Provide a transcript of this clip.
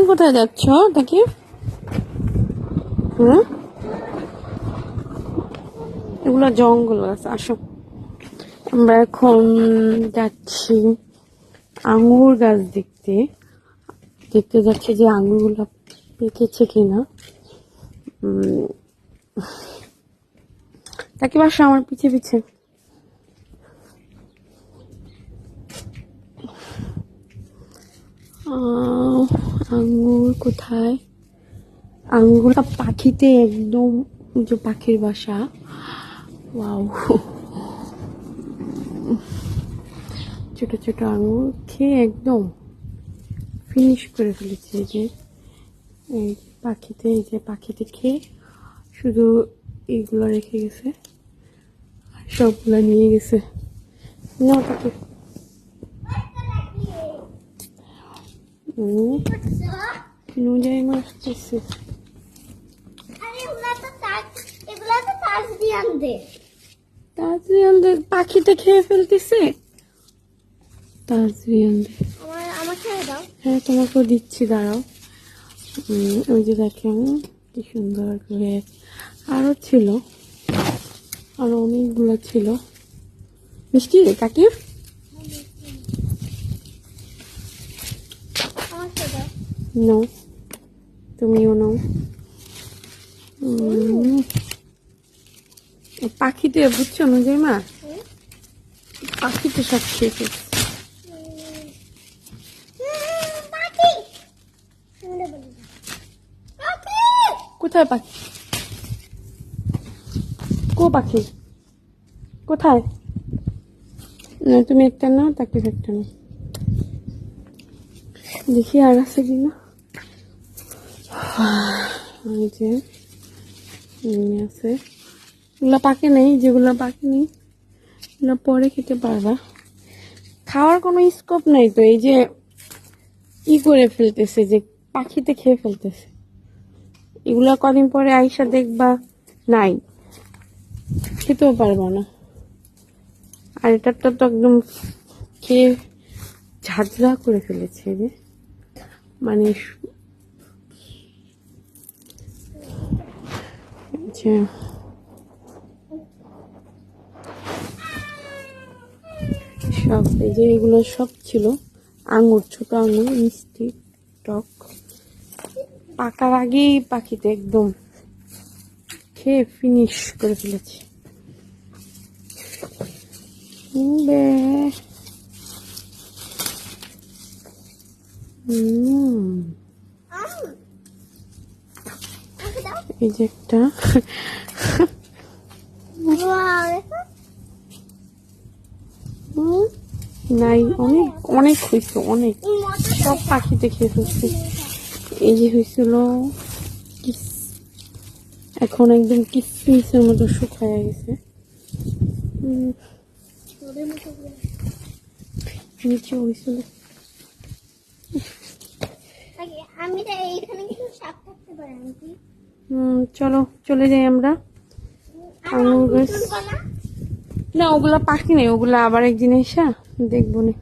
কোথায় যাচ্ছ তাকে? হ্যাঁ, এগুলো জঙ্গল আছে। আসো, আমরা এখন যাচ্ছি আঙ্গুর গাছ দেখতে। দেখতে যাচ্ছি যে আঙ্গুরগুলো পেকেছে কিনা। তাকে বাসা আমার পিছে পিছে। আঙ্গুর কোথায়? আঙ্গুরটা পাখিতে একদম, যে পাখির বাসা। ওয়াও, ছোট ছোট আঙ্গুর খেয়ে একদম ফিনিশ করে ফেলেছি। এই যে এই পাখিতে, এই যে পাখিতে খেয়ে শুধু এইগুলো রেখে গেছে, সবগুলো নিয়ে গেছে। না তাকে নুজাই মাছ আসতেছে। তাজরিয়ানদের পাখিতে খেয়ে ফেলতেছে। তাজরিয়ানদের হ্যাঁ, তোমাকেও দিচ্ছি, দাঁড়াও। ওই যে দেখেন কি সুন্দর করে। আরো ছিল, আরো অনেকগুলো ছিল। মিষ্টি কাকি, নাও, তুমিও নাও। পাখিতে বুঝছো অনুযায়ী মা, পাখিতে সব খেয়ে ফেলছে। কোথায় পাখি? কো পাখি কোথায়? না তুমি একটা নাও, তাকে একটা নাও, দেখি আর আছে কিনা। এই যে আছে, এগুলো পাকে নেই। যেগুলো পাকে নেই এগুলো পরে খেতে পারবা। খাওয়ার কোনো স্কোপ নাই তো। এই যে ই করে ফেলতেছে, যে পাখিতে খেয়ে ফেলতেছে। এগুলা কদিন পরে আইসা দেখবা নাই, খেতেও পারবা না। আর এটারটা তো একদম খেয়ে ঝাঁঝরা করে ফেলেছে। যে মানে সব, এই যে এগুলো সব ছিল আঙুর, ছোট আঙুর, মিষ্টি টক। পাকার আগেই পাখিতে একদম খেয়ে ফিনিশ করে ফেলেছে। এই যে একটা নাই, অনেক অনেক হয়েছে, অনেক। সব পাখিতে খেয়ে ফেলছে। এই যে হয়েছিল, এখন একদম কিসমিসের মতো শুকায় গেছে। নিচে হয়েছিল। চলো চলে যাই আমরা। আঙুর গাছ না, ওগুলা পাখি নেই, ওগুলা আবার একদিন এসে দেখবো না।